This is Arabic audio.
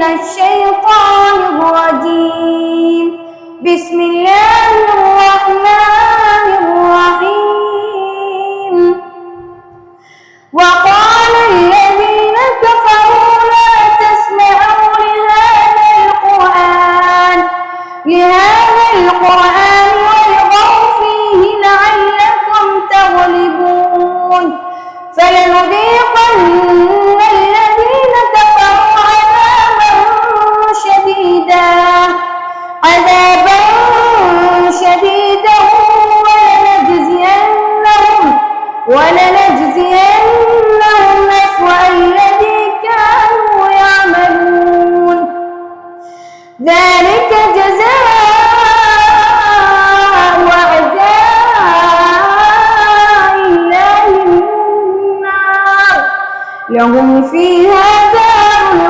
من الشيطان الرجيم. بسم الله الرحمن الرحيم. وقال الذين كفروا لا تسمعوا لهذا القرآن والغوا فيه لعلكم تغلبون. فلنذيقن الذين كفروا عذابا شديدا ولنجزينهم أسوأ الذي كانوا يعملون. ذلك جزاء أعداء الله النار لهم فيها